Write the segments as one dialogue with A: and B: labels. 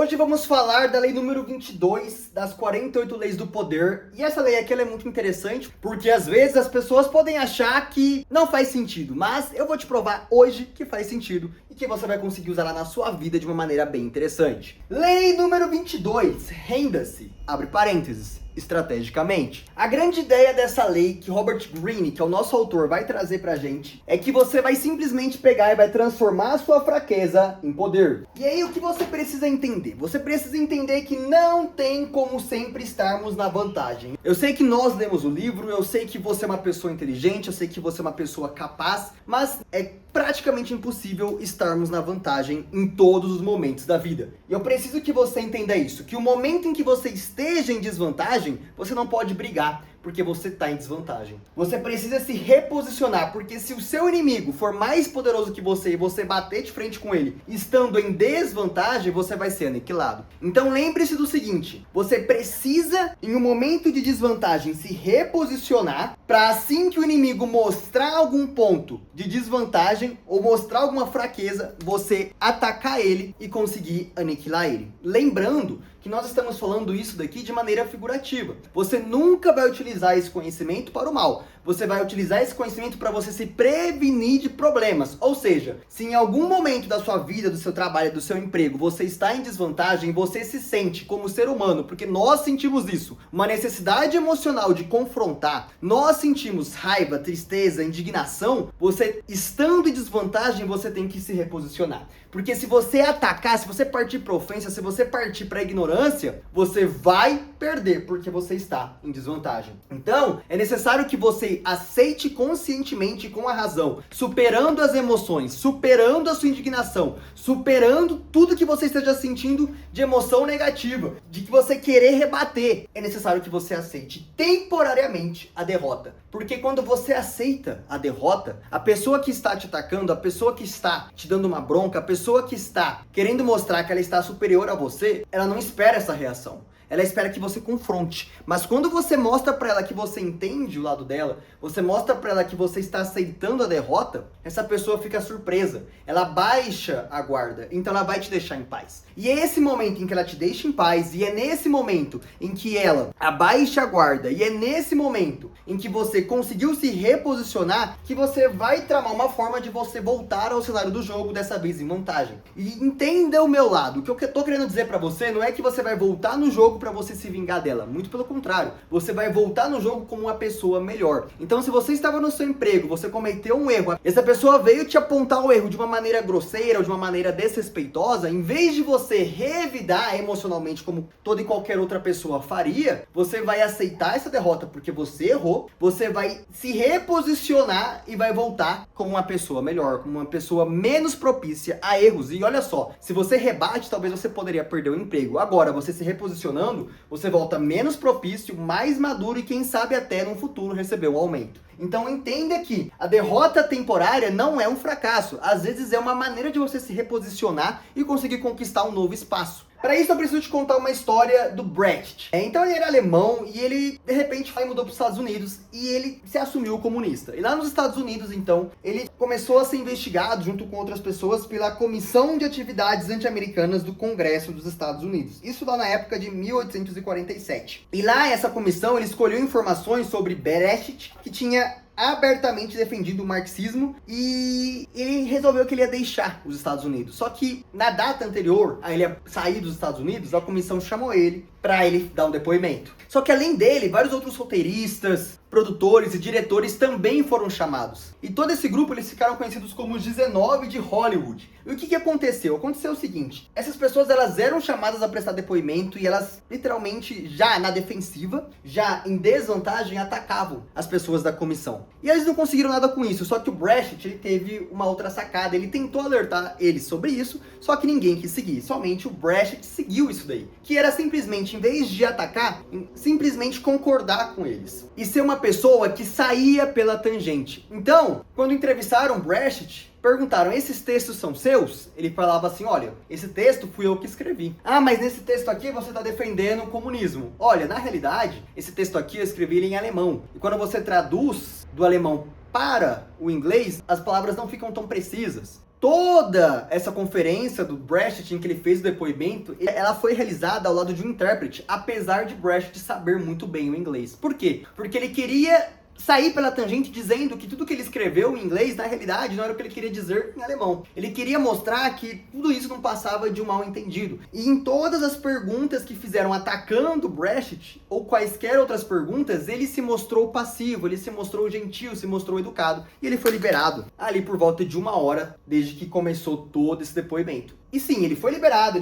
A: Hoje vamos falar da lei número 22 das 48 leis do poder. E essa lei aqui ela é muito interessante, porque às vezes as pessoas podem achar que não faz sentido, mas eu vou te provar hoje que faz sentido e que você vai conseguir usar ela na sua vida de uma maneira bem interessante. Lei número 22, renda-se, abre parênteses, estrategicamente. A grande ideia dessa lei que Robert Greene, que é o nosso autor, vai trazer pra gente, é que você vai simplesmente pegar e vai transformar a sua fraqueza em poder. E aí o que você precisa entender? Você precisa entender que não tem como sempre estarmos na vantagem. Eu sei que nós lemos o livro, eu sei que você é uma pessoa inteligente, eu sei que você é uma pessoa capaz, mas é praticamente impossível estarmos na vantagem em todos os momentos da vida. E eu preciso que você entenda isso, que o momento em que você esteja em desvantagem, você não pode brigar, porque você está em desvantagem. Você precisa se reposicionar, porque se o seu inimigo for mais poderoso que você e você bater de frente com ele, estando em desvantagem, você vai ser aniquilado. Então lembre-se do seguinte, você precisa, em um momento de desvantagem, se reposicionar, para assim que o inimigo mostrar algum ponto de desvantagem, ou mostrar alguma fraqueza, você atacar ele e conseguir aniquilar ele. Lembrando que nós estamos falando isso daqui de maneira figurativa. Você nunca vai utilizar esse conhecimento para o mal. Você vai utilizar esse conhecimento para você se prevenir de problemas. Ou seja, se em algum momento da sua vida, do seu trabalho, do seu emprego, você está em desvantagem, você se sente como ser humano, porque nós sentimos isso, uma necessidade emocional de confrontar, nós sentimos raiva, tristeza, indignação, você estando em desvantagem, você tem que se reposicionar. Porque se você atacar, se você partir para ofensa, se você partir para ignorância, você vai perder, porque você está em desvantagem. Então, é necessário que você aceite conscientemente, com a razão, superando as emoções, superando a sua indignação, superando tudo que você esteja sentindo de emoção negativa, de que você querer rebater. É necessário que você aceite temporariamente a derrota. Porque quando você aceita a derrota, a pessoa que está te atacando, a pessoa que está te dando uma bronca, a pessoa que está querendo mostrar que ela está superior a você, ela não espera essa reação. Ela espera que você confronte. Mas quando você mostra pra ela que você entende o lado dela, você mostra pra ela que você está aceitando a derrota, essa pessoa fica surpresa. Ela baixa a guarda, então ela vai te deixar em paz. E é esse momento em que ela te deixa em paz, e é nesse momento em que ela abaixa a guarda, e é nesse momento em que você conseguiu se reposicionar, que você vai tramar uma forma de você voltar ao cenário do jogo, dessa vez em vantagem. E entenda o meu lado. O que eu tô querendo dizer pra você não é que você vai voltar no jogo para você se vingar dela, muito pelo contrário, você vai voltar no jogo como uma pessoa melhor. Então se você estava no seu emprego, você cometeu um erro, essa pessoa veio te apontar o erro de uma maneira grosseira ou de uma maneira desrespeitosa, em vez de você revidar emocionalmente como toda e qualquer outra pessoa faria, você vai aceitar essa derrota porque você errou, você vai se reposicionar e vai voltar como uma pessoa melhor, como uma pessoa menos propícia a erros. E olha só, se você rebate, talvez você poderia perder o emprego. Agora, você se reposicionando, você volta menos propício, mais maduro e quem sabe até no futuro receber um aumento. Então entenda que a derrota temporária não é um fracasso. Às vezes é uma maneira de você se reposicionar e conseguir conquistar um novo espaço. Para isso eu preciso te contar uma história do Brecht. Então ele era alemão e ele de repente mudou para os Estados Unidos e ele se assumiu comunista. E lá nos Estados Unidos então ele começou a ser investigado junto com outras pessoas pela Comissão de Atividades Anti-Americanas do Congresso dos Estados Unidos. Isso lá na época de 1847. E lá essa comissão ele escolheu informações sobre Brecht, que tinha abertamente defendido o marxismo, e ele resolveu que ele ia deixar os Estados Unidos. Só que na data anterior a ele sair dos Estados Unidos, a comissão chamou ele para ele dar um depoimento. Só que além dele, vários outros roteiristas, produtores e diretores também foram chamados. E todo esse grupo, eles ficaram conhecidos como os 19 de Hollywood. E o que aconteceu? Aconteceu o seguinte, essas pessoas elas eram chamadas a prestar depoimento e elas literalmente já na defensiva, já em desvantagem, atacavam as pessoas da comissão. E eles não conseguiram nada com isso, só que o Brecht ele teve uma outra sacada, ele tentou alertar eles sobre isso, só que ninguém quis seguir, somente o Brecht seguiu isso daí, que era simplesmente, em vez de atacar, simplesmente concordar com eles e ser uma pessoa que saía pela tangente. Então, quando entrevistaram Brecht, perguntaram, esses textos são seus? Ele falava assim, olha, esse texto fui eu que escrevi. Ah, mas nesse texto aqui você está defendendo o comunismo. Olha, na realidade, esse texto aqui eu escrevi ele em alemão. E quando você traduz do alemão para o inglês, as palavras não ficam tão precisas. Toda essa conferência do Brecht em que ele fez o depoimento, ela foi realizada ao lado de um intérprete, apesar de Brecht saber muito bem o inglês. Por quê? Porque ele queria sair pela tangente dizendo que tudo que ele escreveu em inglês, na realidade, não era o que ele queria dizer em alemão. Ele queria mostrar que tudo isso não passava de um mal entendido. E em todas as perguntas que fizeram atacando Brecht, ou quaisquer outras perguntas, ele se mostrou passivo, ele se mostrou gentil, se mostrou educado. E ele foi liberado ali por volta de 1 hora, desde que começou todo esse depoimento. E sim, ele foi liberado,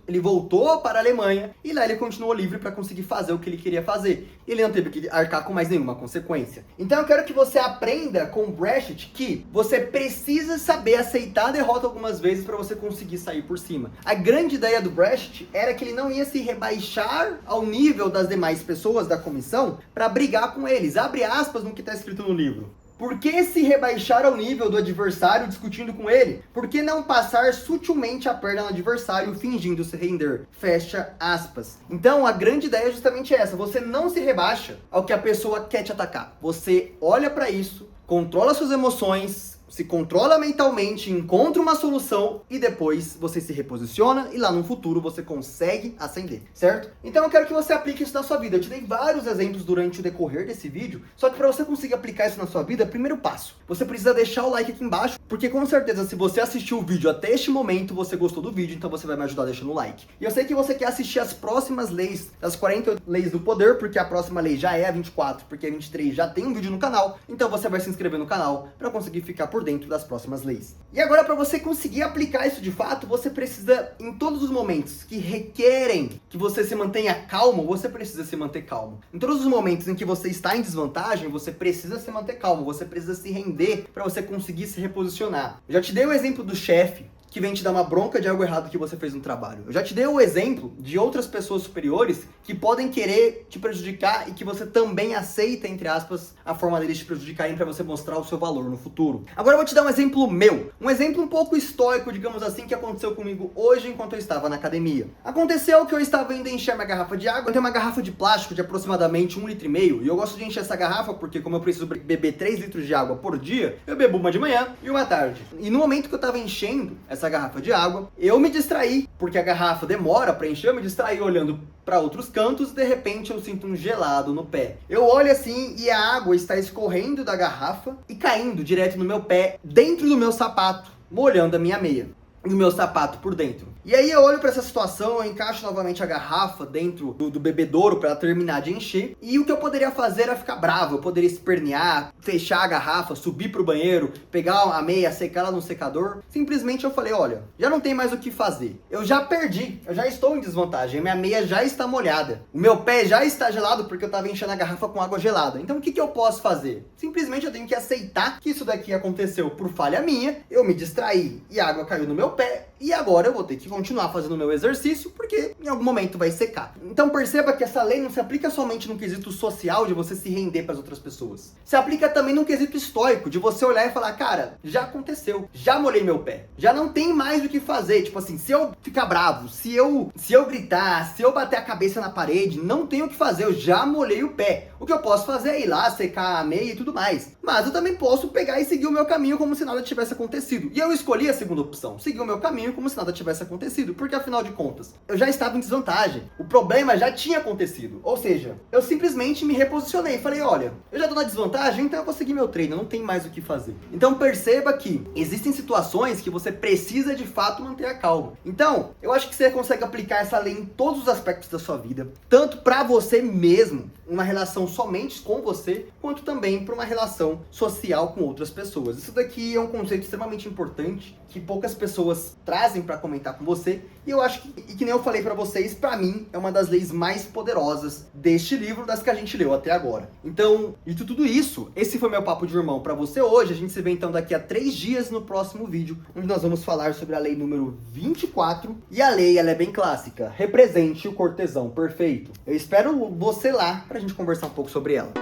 A: ele voltou para a Alemanha e lá ele continuou livre para conseguir fazer o que ele queria fazer. Ele não teve que arcar com mais nenhuma consequência. Então eu quero que você aprenda com Brecht que você precisa saber aceitar a derrota algumas vezes para você conseguir sair por cima. A grande ideia do Brecht era que ele não ia se rebaixar ao nível das demais pessoas da comissão para brigar com eles. Abre aspas no que está escrito no livro. Por que se rebaixar ao nível do adversário discutindo com ele? Por que não passar sutilmente a perna no adversário fingindo se render? Fecha aspas. Então a grande ideia é justamente essa. Você não se rebaixa ao que a pessoa quer te atacar. Você olha para isso, controla suas emoções, se controla mentalmente, encontra uma solução e depois você se reposiciona e lá no futuro você consegue ascender, certo? Então eu quero que você aplique isso na sua vida. Eu te dei vários exemplos durante o decorrer desse vídeo, só que para você conseguir aplicar isso na sua vida, primeiro passo, você precisa deixar o like aqui embaixo, porque com certeza se você assistiu o vídeo até este momento, você gostou do vídeo, então você vai me ajudar deixando o like. E eu sei que você quer assistir as próximas leis, das 48 leis do poder, porque a próxima lei já é a 24, porque a 23 já tem um vídeo no canal, então você vai se inscrever no canal para conseguir ficar por dentro das próximas leis. E agora, para você conseguir aplicar isso de fato, você precisa, em todos os momentos que requerem que você se mantenha calmo, você precisa se manter calmo. Em todos os momentos em que você está em desvantagem, você precisa se manter calmo, você precisa se render para você conseguir se reposicionar. Eu já te dei o exemplo do chefe que vem te dar uma bronca de algo errado que você fez no trabalho. Eu já te dei o exemplo de outras pessoas superiores que podem querer te prejudicar e que você também aceita, entre aspas, a forma deles te prejudicarem para você mostrar o seu valor no futuro. Agora eu vou te dar um exemplo meu. Um exemplo um pouco estoico, digamos assim, que aconteceu comigo hoje enquanto eu estava na academia. Aconteceu que eu estava indo encher minha garrafa de água. Eu tenho uma garrafa de plástico de aproximadamente 1,5 litro e eu gosto de encher essa garrafa porque como eu preciso beber 3 litros de água por dia, eu bebo uma de manhã e uma à tarde. E no momento que eu estava enchendo essa garrafa de água, eu me distraí, porque a garrafa demora para encher, eu me distraí olhando para outros cantos e de repente eu sinto um gelado no pé. Eu olho assim e a água está escorrendo da garrafa e caindo direto no meu pé, dentro do meu sapato, molhando a minha meia. E o meu sapato por dentro. E aí eu olho para essa situação, eu encaixo novamente a garrafa dentro do bebedouro para ela terminar de encher. E o que eu poderia fazer era ficar bravo, eu poderia espernear, fechar a garrafa, subir pro banheiro, pegar a meia, secar ela no secador. Simplesmente eu falei, olha, já não tem mais o que fazer. Eu já perdi, eu já estou em desvantagem, a minha meia já está molhada. O meu pé já está gelado porque eu estava enchendo a garrafa com água gelada. Então o que eu posso fazer? Simplesmente eu tenho que aceitar que isso daqui aconteceu por falha minha, eu me distraí e a água caiu no meu pé e agora eu vou ter que continuar fazendo o meu exercício porque em algum momento vai secar. Então perceba que essa lei não se aplica somente no quesito social de você se render para as outras pessoas. Se aplica também no quesito estoico de você olhar e falar, cara, já aconteceu, já molhei meu pé, já não tem mais o que fazer. Tipo assim, se eu ficar bravo, se eu gritar, se eu bater a cabeça na parede, não tenho o que fazer, eu já molhei o pé. O que eu posso fazer é ir lá, secar a meia e tudo mais. Mas eu também posso pegar e seguir o meu caminho como se nada tivesse acontecido. E eu escolhi a segunda opção, seguir o meu caminho como se nada tivesse acontecido, porque afinal de contas, eu já estava em desvantagem. O problema já tinha acontecido. Ou seja, eu simplesmente me reposicionei. Falei, olha, eu já tô na desvantagem, então eu vou seguir meu treino, não tem mais o que fazer. Então perceba que existem situações que você precisa de fato manter a calma. Então, eu acho que você consegue aplicar essa lei em todos os aspectos da sua vida, tanto para você mesmo, uma relação somente com você, quanto também para uma relação social com outras pessoas. Isso daqui é um conceito extremamente importante, que poucas pessoas trazem para comentar com você, e eu acho que nem eu falei para vocês, para mim é uma das leis mais poderosas deste livro, das que a gente leu até agora. Então, dito tudo isso, esse foi meu papo de irmão para você hoje. A gente se vê então daqui a 3 dias no próximo vídeo, onde nós vamos falar sobre a lei número 24, e a lei ela é bem clássica, represente o cortesão perfeito. Eu espero você lá pra gente conversar um pouco sobre ela.